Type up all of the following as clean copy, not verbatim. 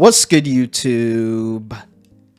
What's good, YouTube?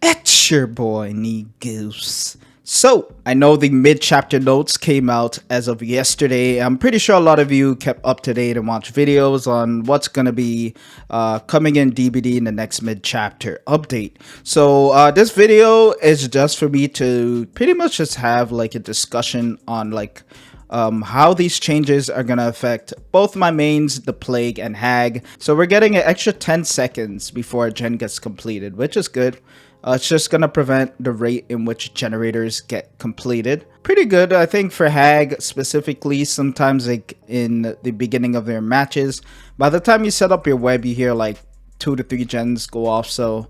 It's your boy Goose. So I know the mid-chapter notes came out as of yesterday. I'm pretty sure a lot of you kept up to date and watched videos on what's going to be coming in DBD in the next mid-chapter update. So this video is just for me to pretty much just have like a discussion on like how these changes are going to affect both my mains, the Plague and HAG. So we're getting an extra 10 seconds before a gen gets completed, which is good. It's just going to prevent the rate in which generators get completed. Pretty good, I think, for HAG specifically. Sometimes like in the beginning of their matches, by the time you set up your web, you hear like 2 to 3 gens go off. So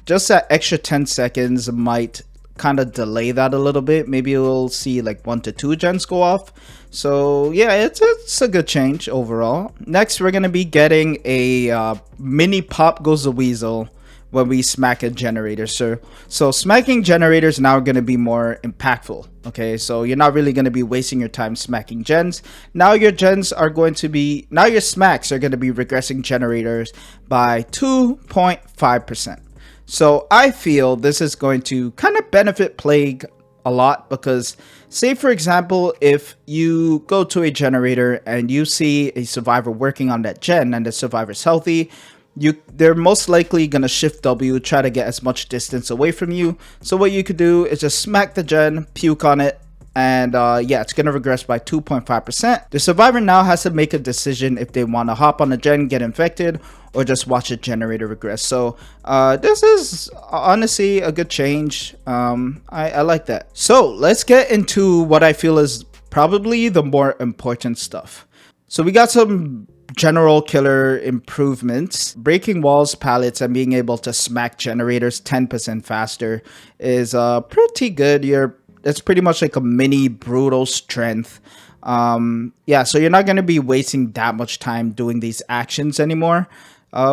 just that extra 10 seconds might kind of delay that a little bit. Maybe we'll see like 1 to 2 gens go off. So yeah, it's a good change overall. Next, we're going to be getting a mini pop goes the weasel when we smack a generator. So smacking generators now are going to be more impactful. Okay, so you're not really going to be wasting your time smacking gens. Now your smacks are going to be regressing generators by 2.5%. So I feel this is going to kind of benefit Plague a lot, because say for example, if you go to a generator and you see a survivor working on that gen and the survivor's healthy, they're most likely gonna shift W, try to get as much distance away from you. So what you could do is just smack the gen, puke on it, and yeah, it's gonna regress by 2.5%. The survivor now has to make a decision if they want to hop on the gen, get infected, or just watch a generator regress. So this is honestly a good change. I like that. So let's get into what I feel is probably the more important stuff. So we got some general killer improvements. Breaking walls, pallets, and being able to smack generators 10% faster is pretty good. It's pretty much like a mini brutal strength. Yeah, so you're not going to be wasting that much time doing these actions anymore,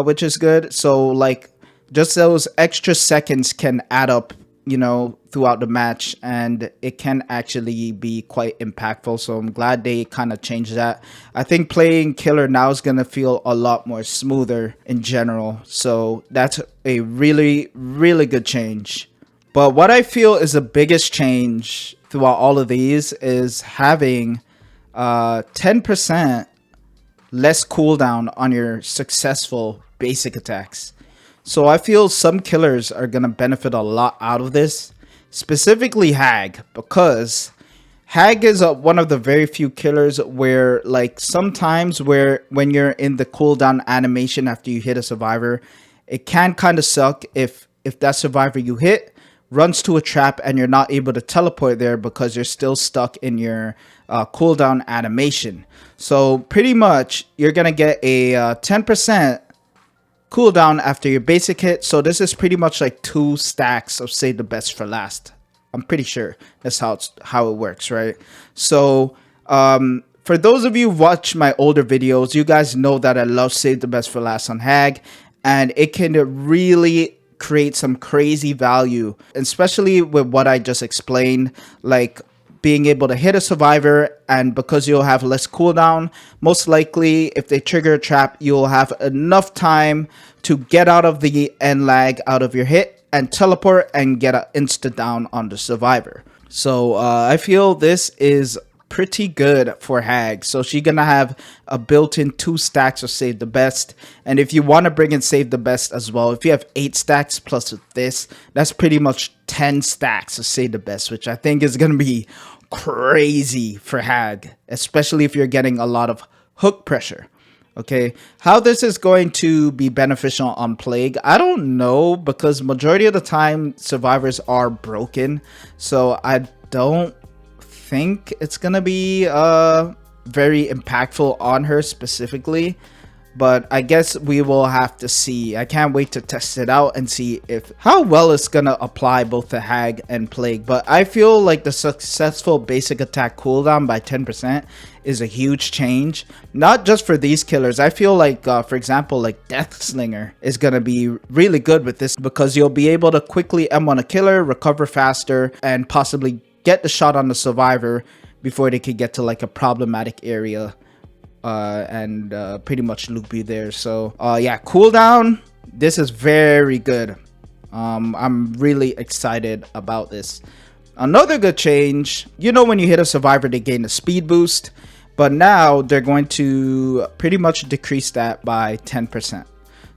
which is good. So like just those extra seconds can add up, you know, throughout the match, and it can actually be quite impactful. So I'm glad they kind of changed that. I think playing killer now is going to feel a lot more smoother in general. So that's a really good change. But what I feel is the biggest change throughout all of these is having 10% less cooldown on your successful basic attacks. So I feel some killers are going to benefit a lot out of this, specifically HAG, because HAG is one of the very few killers where like sometimes when you're in the cooldown animation after you hit a survivor, it can kind of suck if that survivor you hit runs to a trap and you're not able to teleport there because you're still stuck in your cooldown animation. So pretty much you're going to get a 10% cooldown after your basic hit. So this is pretty much like 2 stacks of save the best for last. I'm pretty sure that's how it works, right? So for those of you who watch my older videos, you guys know that I love save the best for last on HAG, and it can really create some crazy value, especially with what I just explained, like being able to hit a survivor, and because you'll have less cooldown, most likely if they trigger a trap, you'll have enough time to get out of the end lag out of your hit and teleport and get an insta down on the survivor. So I feel this is pretty good for HAG. So she's gonna have a built-in 2 stacks of save the best, and if you want to bring in save the best as well, if you have 8 stacks plus with this, that's pretty much 10 stacks of save the best, which I think is gonna be crazy for HAG, especially if you're getting a lot of hook pressure. Okay, how this is going to be beneficial on Plague, I don't know, because majority of the time survivors are broken, so I don't think it's gonna be very impactful on her specifically, but I guess we will have to see. I can't wait to test it out and see how well it's gonna apply both to HAG and Plague. But I feel like the successful basic attack cooldown by 10% is a huge change, not just for these killers. I feel like for example, like Death Slinger is gonna be really good with this, because you'll be able to quickly M1 a killer, recover faster, and possibly get the shot on the survivor before they could get to like a problematic area and pretty much loop you there. So yeah, cooldown This is very good. I'm really excited about this. Another good change, you know, when you hit a survivor, they gain a speed boost, but now they're going to pretty much decrease that by 10%.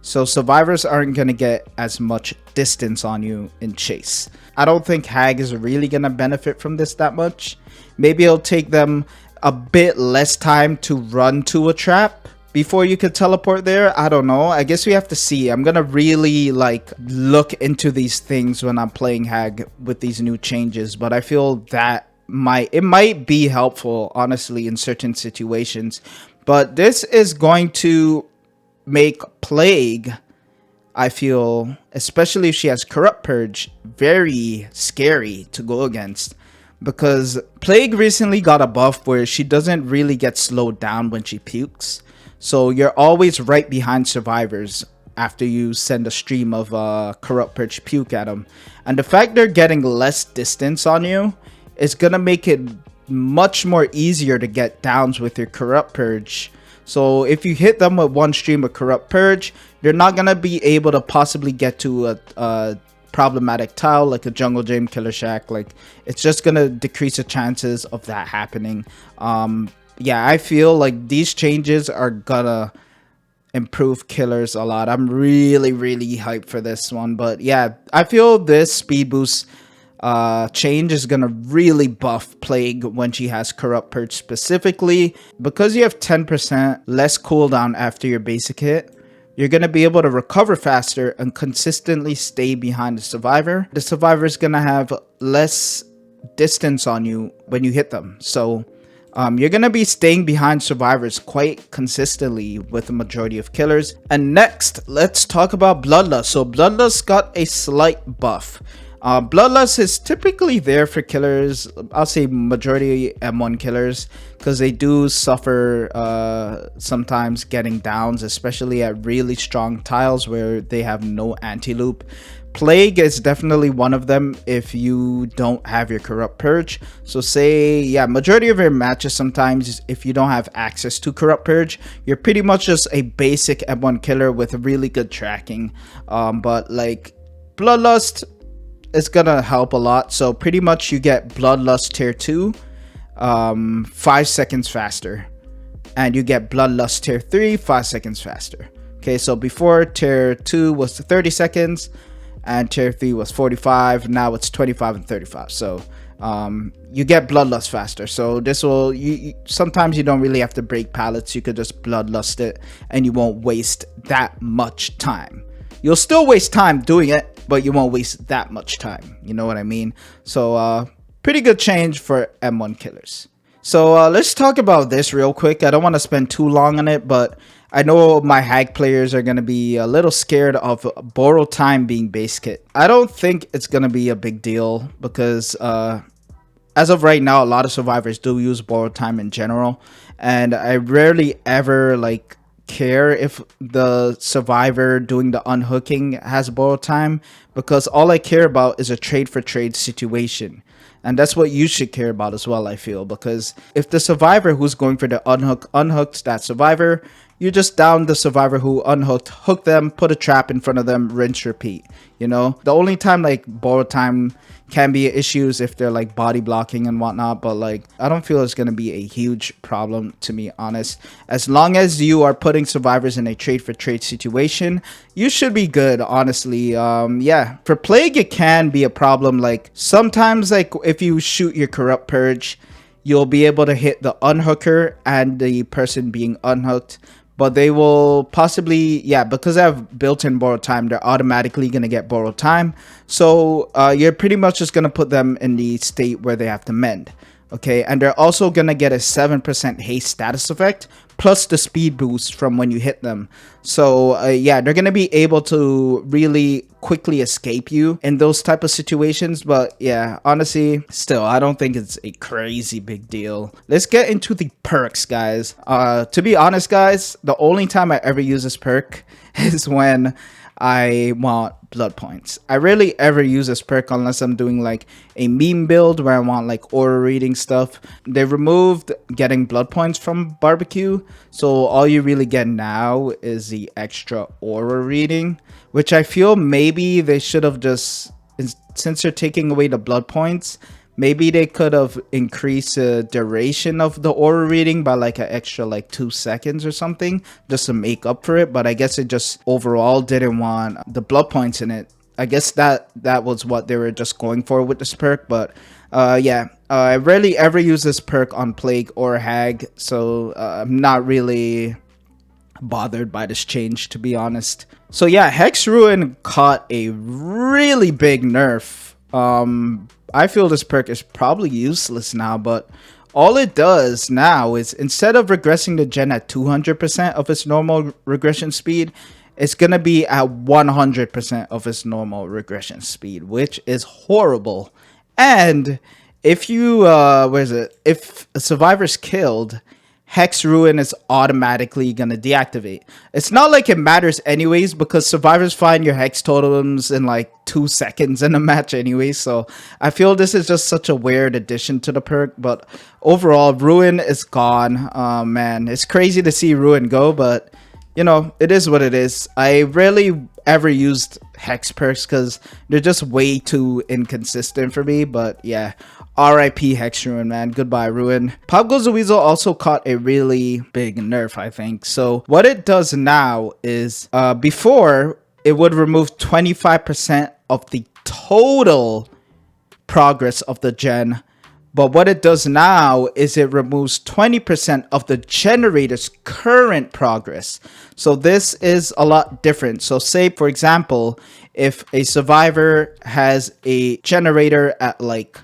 So survivors aren't going to get as much distance on you in chase. I don't think HAG is really going to benefit from this that much. Maybe it'll take them a bit less time to run to a trap before you could teleport there. I don't know. I guess we have to see. I'm gonna really like look into these things when I'm playing HAG with these new changes, but I feel that it might be helpful, honestly, in certain situations. But this is going to make Plague, I feel, especially if she has Corrupt Purge, very scary to go against. Because Plague recently got a buff where she doesn't really get slowed down when she pukes. So you're always right behind survivors after you send a stream of Corrupt Purge puke at them. And the fact they're getting less distance on you is going to make it much more easier to get downs with your Corrupt Purge. So if you hit them with one stream of Corrupt Purge, they're not going to be able to possibly get to a problematic tile like a Jungle Gym, Killer Shack. Like, it's just going to decrease the chances of that happening. Yeah, I feel like these changes are gonna improve killers a lot. I'm really hyped for this one. But yeah, I feel this speed boost change is gonna really buff Plague when she has Corrupt Purge specifically. Because you have 10% less cooldown after your basic hit, you're gonna be able to recover faster and consistently stay behind the survivor. The survivor is gonna have less distance on you when you hit them. So you're going to be staying behind survivors quite consistently with the majority of killers. And next, let's talk about Bloodlust. So Bloodlust got a slight buff. Bloodlust is typically there for killers, I'll say majority M1 killers, because they do suffer sometimes getting downs, especially at really strong tiles where they have no anti-loop. Plague is definitely one of them if you don't have your Corrupt Purge. So say, yeah, majority of your matches sometimes, if you don't have access to Corrupt Purge, you're pretty much just a basic M1 killer with really good tracking. But like Bloodlust is gonna help a lot. So pretty much you get Bloodlust tier 2 5 seconds faster, and you get Bloodlust tier 3 5 seconds faster. Okay, so before tier 2 was 30 seconds and tier 3 was 45. Now it's 25 and 35. So you get Bloodlust faster. So this will, sometimes you don't really have to break pallets. You could just Bloodlust it and you won't waste that much time. You'll still waste time doing it, but you won't waste that much time. You know what I mean? So pretty good change for M1 killers. So let's talk about this real quick. I don't want to spend too long on it, but I know my HAG players are going to be a little scared of borrow time being base kit. I don't think it's going to be a big deal because as of right now, a lot of survivors do use borrow time in general. And I rarely ever like care if the survivor doing the unhooking has borrow time, because all I care about is a trade for trade situation. And that's what you should care about as well, I feel, because if the survivor who's going for the unhooked that survivor, you just down the survivor who unhooked, hook them, put a trap in front of them, rinse, repeat. You know, the only time like borrow time can be issues if they're like body blocking and whatnot, but like I don't feel it's gonna be a huge problem, to be honest. As long as you are putting survivors in a trade for trade situation, you should be good, honestly. Yeah, for Plague it can be a problem. Like sometimes, like if you shoot your Corrupt Purge, you'll be able to hit the unhooker and the person being unhooked, but they will possibly, yeah, because they have built-in borrow time, they're automatically going to get borrowed time. So you're pretty much just going to put them in the state where they have to mend. Okay, and they're also going to get a 7% haste status effect plus the speed boost from when you hit them. So yeah, they're going to be able to really quickly escape you in those type of situations. But yeah, honestly, still, I don't think it's a crazy big deal. Let's get into the perks, guys. To be honest, guys, the only time I ever use this perk is when I want blood points. I rarely ever use this perk unless I'm doing like a meme build where I want like aura reading stuff. They removed getting blood points from barbecue. So all you really get now is the extra aura reading, which I feel maybe they should have just, since they're taking away the blood points, maybe they could have increased the duration of the aura reading by like an extra like 2 seconds or something, just to make up for it. But I guess it just overall didn't want the blood points in it. I guess that was what they were just going for with this perk. But yeah, I rarely ever use this perk on Plague or HAG, so I'm not really bothered by this change, to be honest. So yeah, Hex Ruin caught a really big nerf. I feel this perk is probably useless now, but all it does now is, instead of regressing the gen at 200% of its normal regression speed, it's gonna be at 100% of its normal regression speed, which is horrible. And if you if a survivor's killed, Hex Ruin is automatically gonna deactivate. It's not like it matters anyways, because survivors find your hex totems in like 2 seconds in a match anyway. So I feel this is just such a weird addition to the perk. But overall, Ruin is gone. Man, it's crazy to see Ruin go, but you know, it is what it is. I rarely ever used hex perks because they're just way too inconsistent for me. But yeah, RIP Hex Ruin, man. Goodbye, Ruin. Pop Goes the Weasel also caught a really big nerf, I think. So what it does now is, before, it would remove 25% of the total progress of the gen. But what it does now is it removes 20% of the generator's current progress. So this is a lot different. So say, for example, if a survivor has a generator at like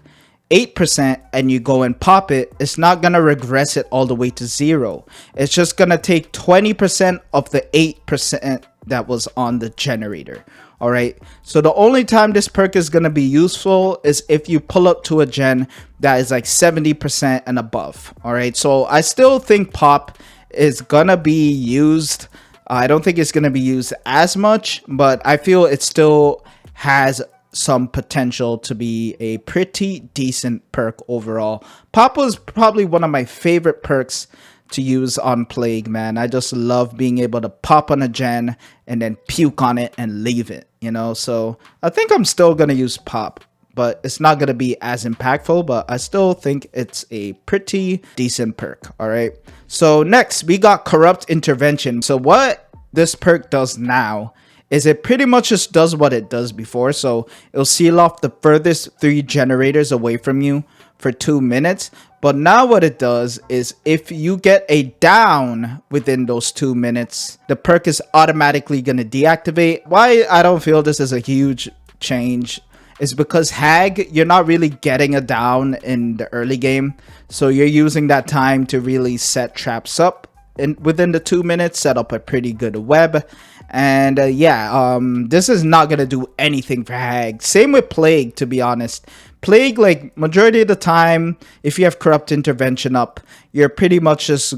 8% and you go and pop it, it's not going to regress it all the way to 0. It's just going to take 20% of the 8% that was on the generator. All right, so the only time this perk is going to be useful is if you pull up to a gen that is like 70% and above. All right, so I still think pop is going to be used. I don't think it's going to be used as much, but I feel it still has some potential to be a pretty decent perk overall. Pop was probably one of my favorite perks to use on Plague, man. I just love being able to pop on a gen and then puke on it and leave it, you know. So I think I'm still gonna use pop, but it's not gonna be as impactful, but I still think it's a pretty decent perk. All right, so next we got Corrupt Intervention. So what this perk does now is it pretty much just does what it does before. So it'll seal off the furthest 3 generators away from you for 2 minutes. But now what it does is, if you get a down within those 2 minutes, the perk is automatically going to deactivate. Why I don't feel this is a huge change is because HAG, you're not really getting a down in the early game. So you're using that time to really set traps up. And within the 2 minutes, set up a pretty good web. And yeah, this is not going to do anything for HAG. Same with Plague, to be honest. Plague, like, majority of the time, if you have Corrupt Intervention up, you're pretty much just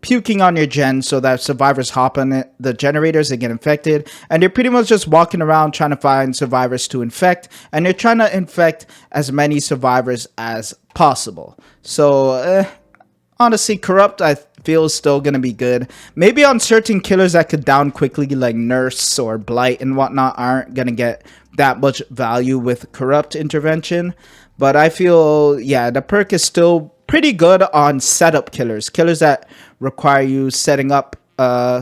puking on your gen so that survivors hop on it, the generators, and get infected. And you're pretty much just walking around trying to find survivors to infect. And you're trying to infect as many survivors as possible. So, honestly, Corrupt, I feel, is still going to be good. Maybe on certain killers that could down quickly, like Nurse or Blight and whatnot, aren't going to get that much value with Corrupt Intervention. But I feel, yeah, the perk is still pretty good on setup killers. Killers that require you setting up,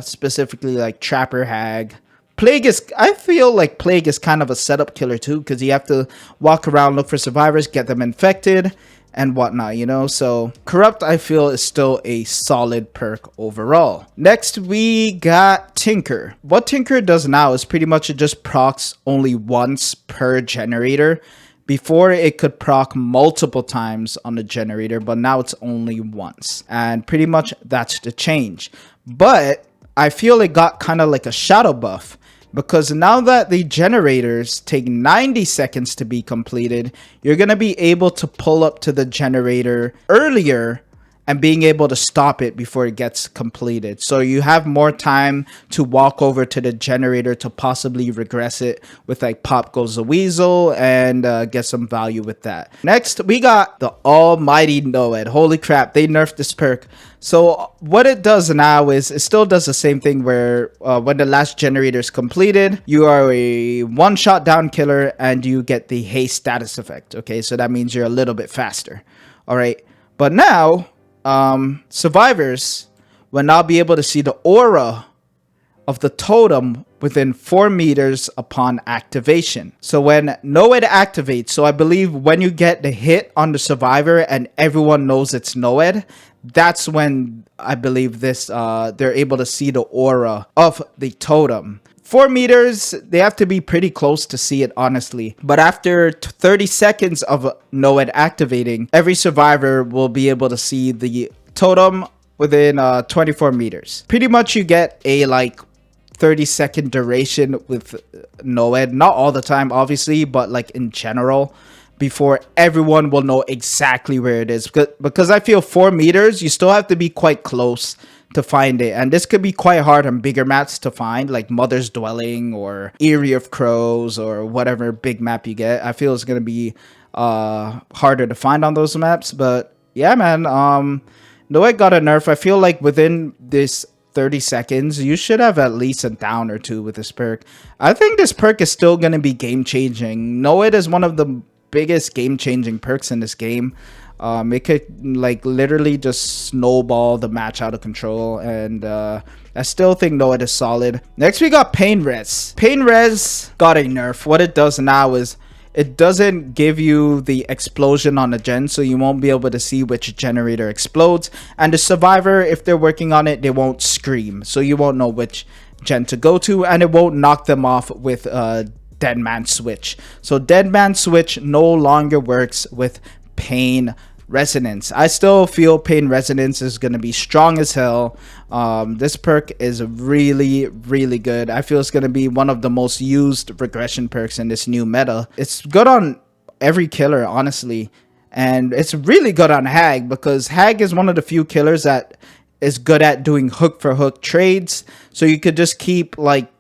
specifically like Trapper, HAG. Plague is, I feel like Plague is kind of a setup killer too, because you have to walk around, look for survivors, get them infected, and whatnot, you know. So Corrupt, I feel, is still a solid perk overall. Next we got Tinker. What Tinker does now is pretty much it just procs only once per generator. Before, it could proc multiple times on the generator, but now it's only once, and pretty much that's the change. But I feel it got kind of like a shadow buff, because now that the generators take 90 seconds to be completed, you're going to be able to pull up to the generator earlier and being able to stop it before it gets completed. So you have more time to walk over to the generator to possibly regress it with like Pop Goes the Weasel and get some value with that. Next, we got the almighty NOED. Holy crap, they nerfed this perk. So what it does now is it still does the same thing where when the last generator is completed, you are a one-shot down killer and you get the haste status effect. Okay, so that means you're a little bit faster. All right, but now survivors will now be able to see the aura of the totem within 4 meters upon activation. So when NOED activates, so I believe when you get the hit on the survivor and everyone knows it's NOED, that's when I believe this they're able to see the aura of the totem. 4 meters, they have to be pretty close to see it, honestly. But after 30 seconds of NOED activating, every survivor will be able to see the totem within 24 meters. Pretty much you get a like 30-second duration with NOED. Not all the time, obviously, but like in general, before everyone will know exactly where it is. Because I feel 4 meters, you still have to be quite close to find it. And this could be quite hard on bigger maps to find, like Mother's Dwelling or Eyrie of Crows or whatever big map you get. I feel it's going to be harder to find on those maps. But yeah, man, NOED got a nerf. I feel like within this 30 seconds, you should have at least a down or two with this perk. I think this perk is still going to be game-changing. NOED is one of the biggest game-changing perks in this game. It could like literally just snowball the match out of control, and I still think NOED is solid. Next, we got Pain Res. Pain Res got a nerf. What it does now is it doesn't give you the explosion on the gen, so you won't be able to see which generator explodes. And the survivor, if they're working on it, they won't scream, so you won't know which gen to go to, and it won't knock them off with Dead Man Switch. So Dead Man Switch no longer works with Pain Resonance. I still feel Pain Resonance is going to be strong as hell. This perk is really, really good. I feel it's going to be one of the most used regression perks in this new meta. It's good on every killer, honestly. And it's really good on HAG, because HAG is one of the few killers that is good at doing hook for hook trades. So you could just keep like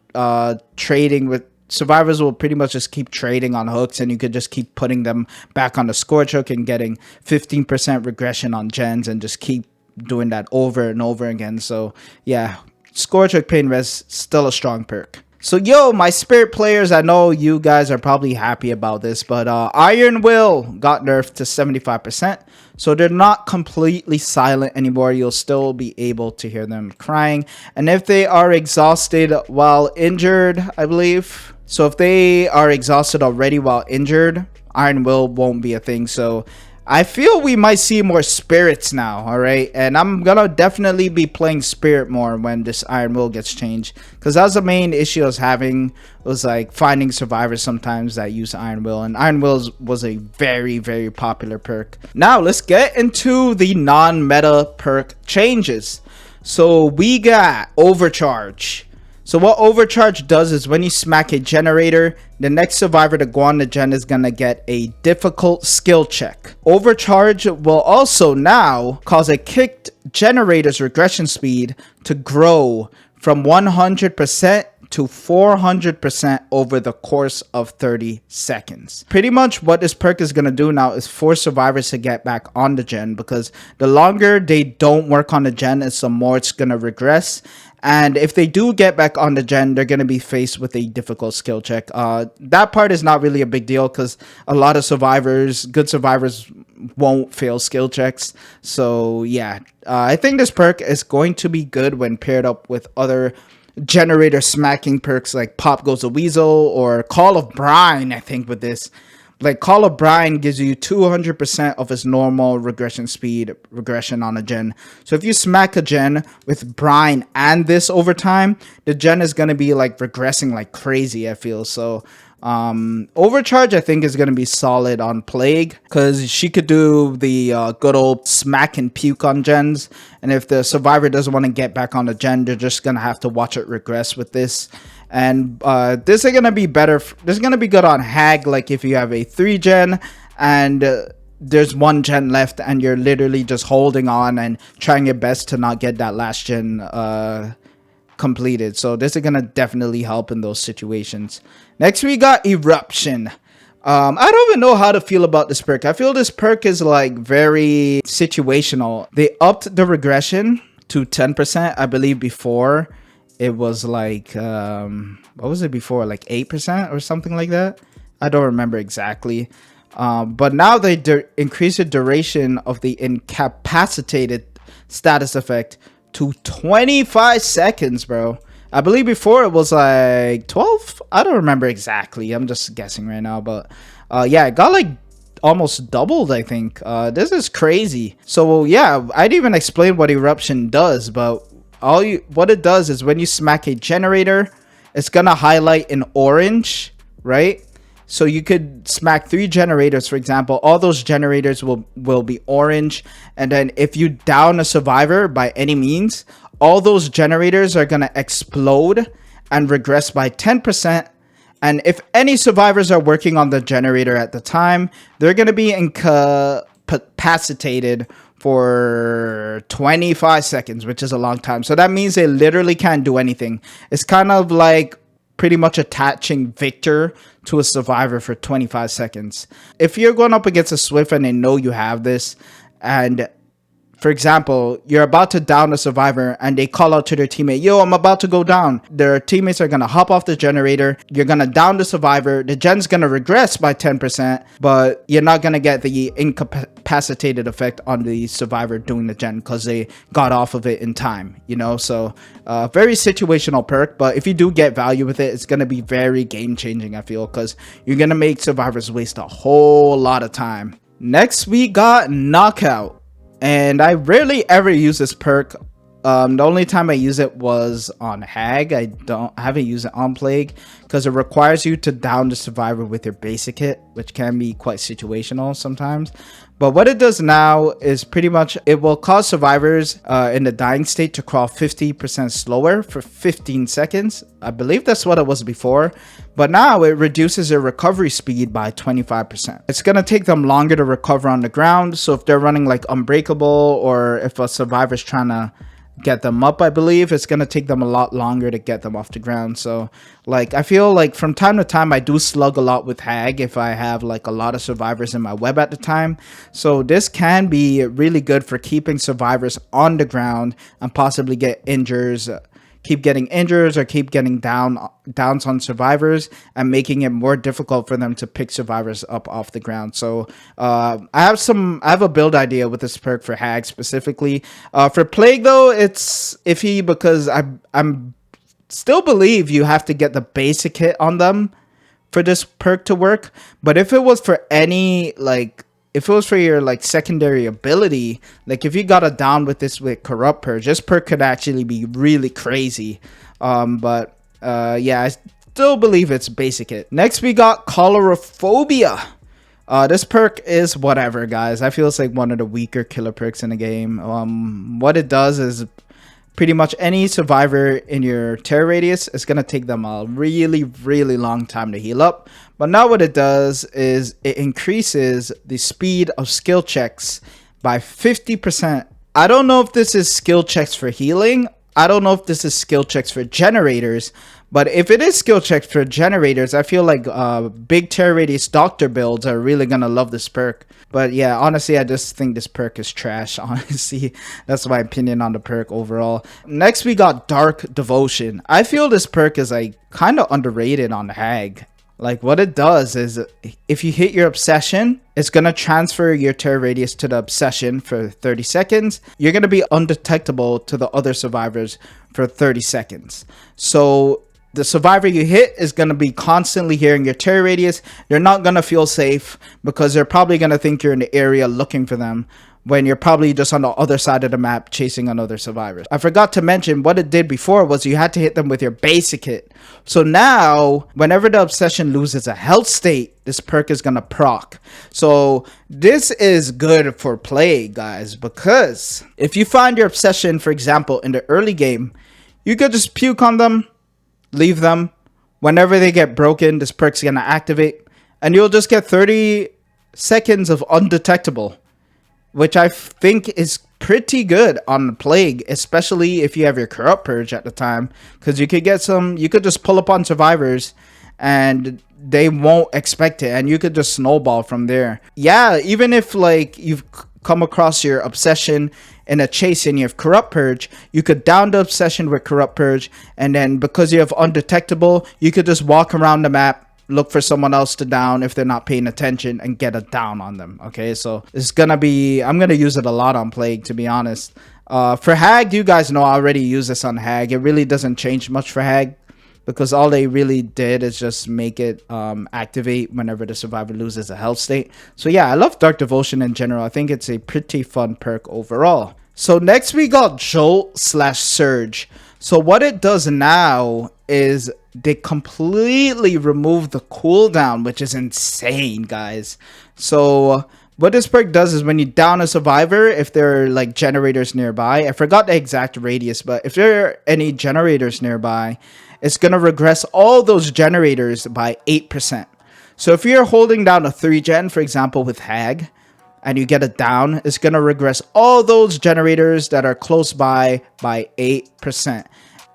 trading with survivors will pretty much just keep trading on hooks, and you could just keep putting them back on the Scorch Hook and getting 15% regression on gens and just keep doing that over and over again. So yeah, Scorch Hook Pain Res still a strong perk. So yo, my Spirit players, I know you guys are probably happy about this, but Iron Will got nerfed to 75%. So they're not completely silent anymore. You'll still be able to hear them crying. And if they are exhausted while injured, I believe. So if they are exhausted already while injured, Iron Will won't be a thing. So I feel we might see more spirits now, alright? And I'm gonna definitely be playing Spirit more when this Iron Will gets changed. Because that was the main issue I was having, was like finding survivors sometimes that use Iron Will. And Iron Will was a very, very popular perk. Now, let's get into the non-meta perk changes. So we got Overcharge. So what Overcharge does is when you smack a generator, the next survivor to go on the gen is going to get a difficult skill check. Overcharge will also now cause a kicked generator's regression speed to grow from 100% to 400% over the course of 30 seconds. Pretty much what this perk is going to do now is force survivors to get back on the gen, because the longer they don't work on the gen, the more it's going to regress. And if they do get back on the gen, they're going to be faced with a difficult skill check. That part is not really a big deal, because a lot of survivors, good survivors, won't fail skill checks. So yeah, I think this perk is going to be good when paired up with other generator smacking perks like Pop Goes the Weasel or Call of Brine. I think with this, like Call of Brine gives you 200% of its normal regression speed regression on a gen. So if you smack a gen with Brine and this over time, the gen is going to be like regressing like crazy, I feel. So Overcharge I think is going to be solid on Plague, because she could do the good old smack and puke on gens, and if the survivor doesn't want to get back on the gen, they're just going to have to watch it regress with this. And this is going to be better. This is going to be good on HAG, like if you have a 3 gen and there's one gen left and you're literally just holding on and trying your best to not get that last gen completed. So this is gonna definitely help in those situations. Next we got Eruption. I don't even know how to feel about this perk. I feel this perk is like very situational. They upped the regression to 10%. I believe before it was like what was it before, like 8% or something like that. I don't remember exactly. But now they increase the duration of the incapacitated status effect to 25 seconds, bro. I believe before it was like 12. I don't remember exactly. I'm just guessing right now. But yeah, it got like almost doubled, I think. This is crazy. So yeah, I didn't even explain what Eruption does. But what it does is when you smack a generator, it's going to highlight in orange, right? So you could smack 3 generators, for example. All those generators will be orange. And then if you down a survivor by any means, all those generators are going to explode and regress by 10%. And if any survivors are working on the generator at the time, they're going to be incapacitated for 25 seconds, which is a long time. So that means they literally can't do anything. It's kind of like pretty much attaching Victor to a survivor for 25 seconds. If you're going up against a Swift and they know you have this, and for example, you're about to down a survivor and they call out to their teammate, yo, I'm about to go down. Their teammates are going to hop off the generator. You're going to down the survivor. The gen's going to regress by 10%, but you're not going to get the incapacitated effect on the survivor doing the gen because they got off of it in time, you know? So very situational perk, but if you do get value with it, it's going to be very game changing, I feel, because you're going to make survivors waste a whole lot of time. Next, we got Knockout. And I rarely ever use this perk. The only time I use it was on HAG. I haven't used it on Plague because it requires you to down the survivor with your basic hit, which can be quite situational sometimes. But what it does now is pretty much it will cause survivors in the dying state to crawl 50% slower for 15 seconds. I believe that's what it was before. But now it reduces their recovery speed by 25%. It's going to take them longer to recover on the ground. So if they're running like Unbreakable, or if a survivor's trying to get them up, I believe it's going to take them a lot longer to get them off the ground. So like I feel like from time to time I do slug a lot with HAG if I have like a lot of survivors in my web at the time. So this can be really good for keeping survivors on the ground and possibly keep getting injuries or keep getting downs on survivors and making it more difficult for them to pick survivors up off the ground. So I have a build idea with this perk for HAG specifically. For Plague though, it's iffy because I'm still believe you have to get the basic hit on them for this perk to work. But if it was for any if it was for your like secondary ability, like if you got a down with this with Corrupt Purge, this perk could actually be really crazy. But yeah, I still believe it's basic hit. Next we got Coulrophobia. This perk is whatever, guys. I feel it's like one of the weaker killer perks in the game. What it does is pretty much any survivor in your terror radius is going to take them a really long time to heal up. But now what it does is it increases the speed of skill checks by 50%. I don't know if this is skill checks for healing. I don't know if this is skill checks for generators. But if it is skill checks for generators, I feel like big terror radius doctor builds are really going to love this perk. But yeah, honestly, I just think this perk is trash, honestly. That's my opinion on the perk overall. Next, we got Dark Devotion. I feel this perk is like kind of underrated on HAG. Like what it does is if you hit your obsession, it's going to transfer your terror radius to the obsession for 30 seconds. You're going to be undetectable to the other survivors for 30 seconds. So the survivor you hit is going to be constantly hearing your terror radius. They're not going to feel safe because they're probably going to think you're in the area looking for them when you're probably just on the other side of the map chasing another survivor. I forgot to mention what it did before was you had to hit them with your basic hit. So now, whenever the obsession loses a health state, this perk is going to proc. So this is good for Plague, guys, because if you find your obsession, for example, in the early game, you could just puke on them, leave them. Whenever they get broken, this perk's going to activate, and you'll just get 30 seconds of undetectable, which I think is pretty good on Plague, especially if you have your Corrupt Purge at the time, because you could get some, you could just pull up on survivors and they won't expect it, and you could just snowball from there. Yeah, even if like you've come across your obsession in a chase and you have Corrupt Purge, you could down the obsession with Corrupt Purge, and then because you have undetectable, you could just walk around the map, look for someone else to down if they're not paying attention, and get a down on them. Okay, so it's gonna be, I'm gonna use it a lot on Plague, to be honest. For HAG, you guys know I already use this on HAG. It really doesn't change much for HAG, because all they really did is just make it activate whenever the survivor loses a health state. So yeah, I love Dark Devotion in general. I think it's a pretty fun perk overall. So next we got Jolt / Surge. So what it does now is they completely remove the cooldown, which is insane, guys. So what this perk does is when you down a survivor, if there are like generators nearby, I forgot the exact radius, but if there are any generators nearby, it's going to regress all those generators by 8%. So if you're holding down a 3-gen, for example, with HAG, and you get it down, it's going to regress all those generators that are close by 8%.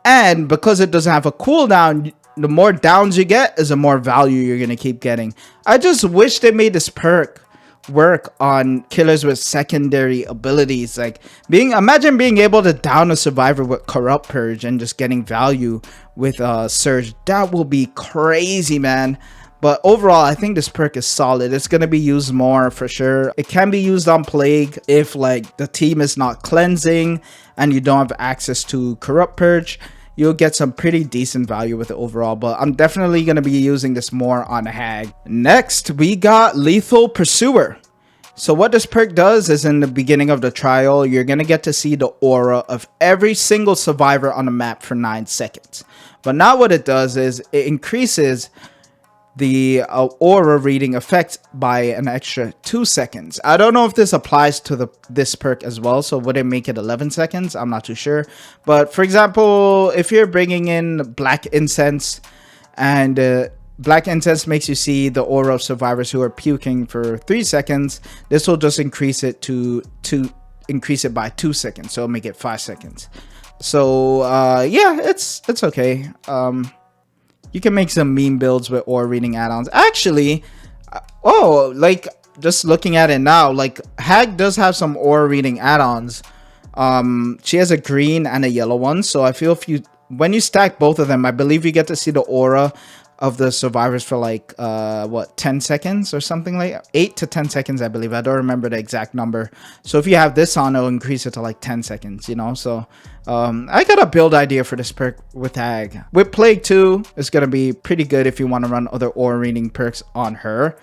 And because it doesn't have a cooldown, the more downs you get is the more value you're going to keep getting. I just wish they made this perk work on killers with secondary abilities. Like imagine being able to down a survivor with Corrupt Purge and just getting value with Surge. That will be crazy, man. But overall, I think this perk is solid. It's going to be used more for sure. It can be used on Plague if like the team is not cleansing and you don't have access to Corrupt Purge. You'll get some pretty decent value with it overall, but I'm definitely going to be using this more on HAG. Next, we got Lethal Pursuer. So what this perk does is in the beginning of the trial, you're going to get to see the aura of every single survivor on the map for 9 seconds. But now what it does is it increases the aura reading effect by an extra 2 seconds. I don't know if this applies to this perk as well, so would it make it 11 seconds? I'm not too sure. But for example, if you're bringing in Black Incense, and Black Incense makes you see the aura of survivors who are puking for 3 seconds, this will just increase it by 2 seconds, so it'll make it 5 seconds. So yeah, it's okay. You can make some meme builds with aura reading add-ons. Actually, oh, like just looking at it now, like HAG does have some aura reading add-ons. She has a green and a yellow one. So I feel when you stack both of them, I believe you get to see the aura of the survivors for like what, 10 seconds or something, like 8 to 10 seconds, I believe. I don't remember the exact number. So if you have this on, it'll increase it to like 10 seconds, you know. So I got a build idea for this perk with HAG. With Plague 2, it's gonna be pretty good if you want to run other aura reading perks on her.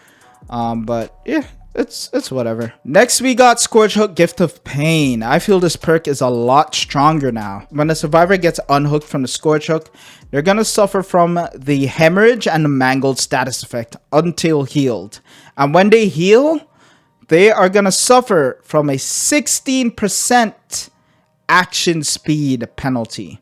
But yeah, it's whatever. Next we got Scourge Hook, Gift of Pain. I feel this perk is a lot stronger now. When a survivor gets unhooked from the Scourge Hook, they're gonna suffer from the hemorrhage and the mangled status effect until healed. And when they heal, they are gonna suffer from a 16% action speed penalty.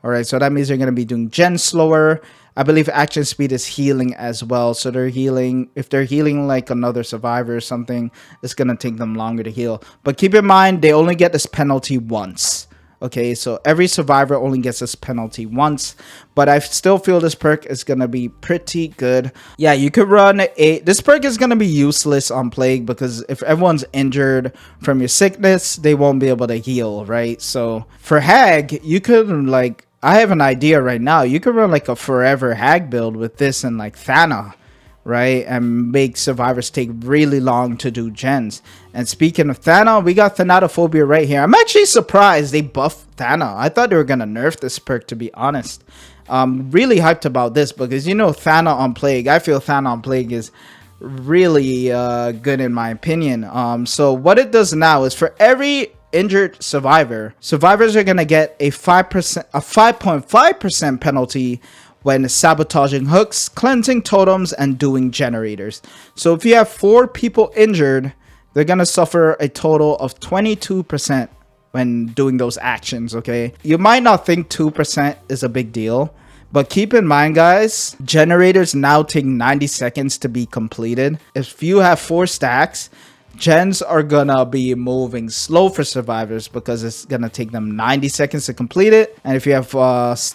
Alright, so that means they're gonna be doing gen slower. I believe action speed is healing as well. So they're healing, if they're healing like another survivor or something, it's going to take them longer to heal. But keep in mind, they only get this penalty once. Okay, so every survivor only gets this penalty once. But I still feel this perk is going to be pretty good. Yeah, you could run this perk is going to be useless on Plague because if everyone's injured from your sickness, they won't be able to heal, right? So for HAG, you could like, I have an idea right now. You could run like a forever HAG build with this and like Thana, right? And make survivors take really long to do gens. And speaking of Thana, we got Thanophobia right here. I'm actually surprised they buffed Thana. I thought they were going to nerf this perk, to be honest. Really hyped about this because, you know, Thana on Plague. I feel Thana on Plague is really good in my opinion. So what it does now is for every injured survivors are going to get a 5.5% penalty when sabotaging hooks, cleansing totems, and doing generators. So if you have 4 people injured, they're going to suffer a total of 22% when doing those actions, okay? You might not think 2% is a big deal, But keep in mind, guys, generators now take 90 seconds to be completed. If you have 4 stacks, gens are gonna be moving slow for survivors because it's gonna take them 90 seconds to complete it. And if you have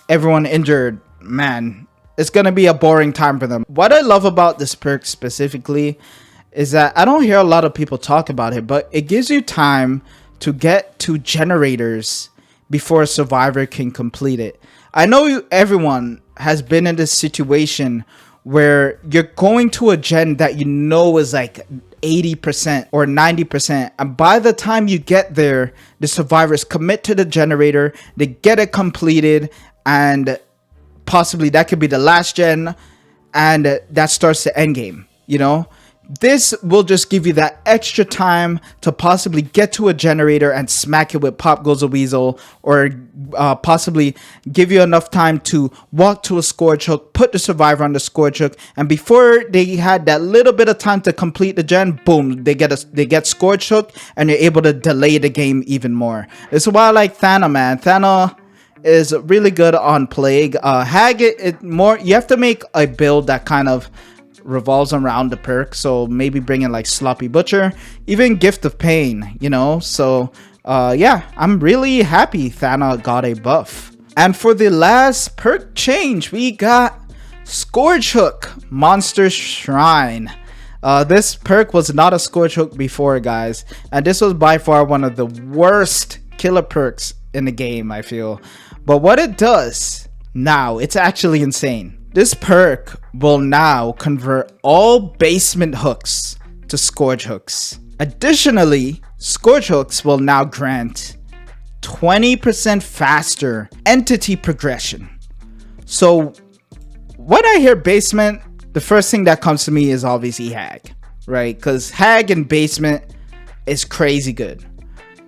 everyone injured, man, it's gonna be a boring time for them. What I love about this perk specifically is that I don't hear a lot of people talk about it, but it gives you time to get to generators before a survivor can complete it. I know everyone has been in this situation where you're going to a gen that you know is like 80% or 90%, and by the time you get there, the survivors commit to the generator, they get it completed, and possibly that could be the last gen, and that starts the end game. You know, this will just give you that extra time to possibly get to a generator and smack it with Pop Goes a Weasel, or possibly give you enough time to walk to a Scourge Hook, put the survivor on the Scourge Hook, and before they had that little bit of time to complete the gen, boom, they get Scourge Hook, and you're able to delay the game even more. This is why I like Thana, man. Thana is really good on Plague. HAG, you have to make a build that kind of revolves around the perk, so maybe bring in like Sloppy Butcher, even Gift of Pain, you know. So yeah, I'm really happy Thana got a buff. And for the last perk change, we got Scourge Hook Monster Shrine. This perk was not a Scourge Hook before, guys, and this was by far one of the worst killer perks in the game, I feel. But what it does now, it's actually insane. This perk will now convert all basement hooks to Scourge Hooks. Additionally, Scourge Hooks will now grant 20% faster entity progression. So when I hear basement, the first thing that comes to me is obviously HAG, right? Because HAG and basement is crazy good.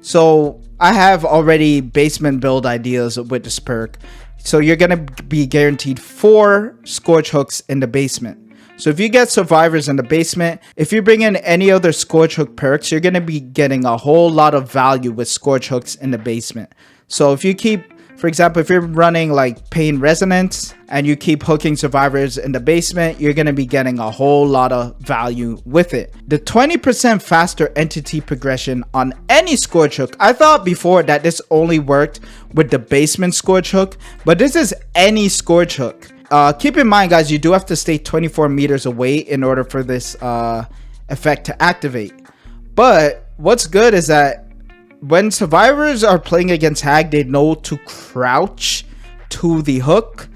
So I have already basement build ideas with this perk. So you're going to be guaranteed 4 Scourge Hooks in the basement. So if you get survivors in the basement, if you bring in any other Scourge Hook perks, you're going to be getting a whole lot of value with Scourge Hooks in the basement. So if you keep, for example, if you're running like Pain Resonance and you keep hooking survivors in the basement, you're going to be getting a whole lot of value with it. The 20% faster entity progression on any Scourge Hook. I thought before that this only worked with the basement Scourge Hook, but this is any Scourge Hook. Keep in mind, guys, you do have to stay 24 meters away in order for this effect to activate. But what's good is that when survivors are playing against HAG, they know to crouch to the hook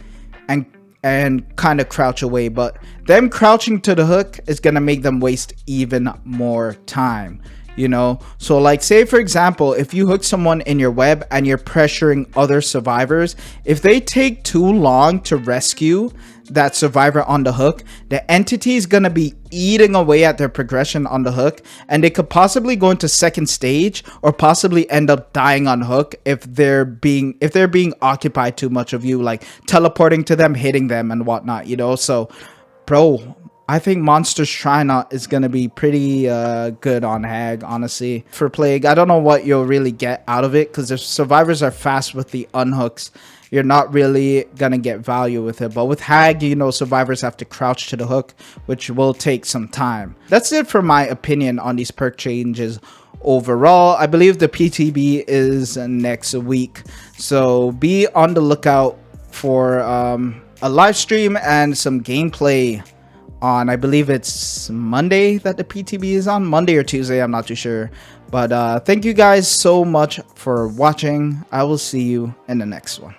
and kind of crouch away. But them crouching to the hook is going to make them waste even more time, you know. So like, say for example, if you hook someone in your web and you're pressuring other survivors, if they take too long to rescue that survivor on the hook, the entity is going to be eating away at their progression on the hook, and they could possibly go into second stage or possibly end up dying on hook if they're being occupied too much of you, like teleporting to them, hitting them and whatnot, you know. So bro, I think Monster Shrine is going to be pretty good on HAG, honestly. For Plague, I don't know what you'll really get out of it, because if survivors are fast with the unhooks, you're not really going to get value with it. But with HAG, you know, survivors have to crouch to the hook, which will take some time. That's it for my opinion on these perk changes overall. I believe the PTB is next week, so be on the lookout for a live stream and some gameplay on, I believe it's Monday that the PTB is on, Monday or Tuesday, I'm not too sure. But thank you guys so much for watching. I will see you in the next one.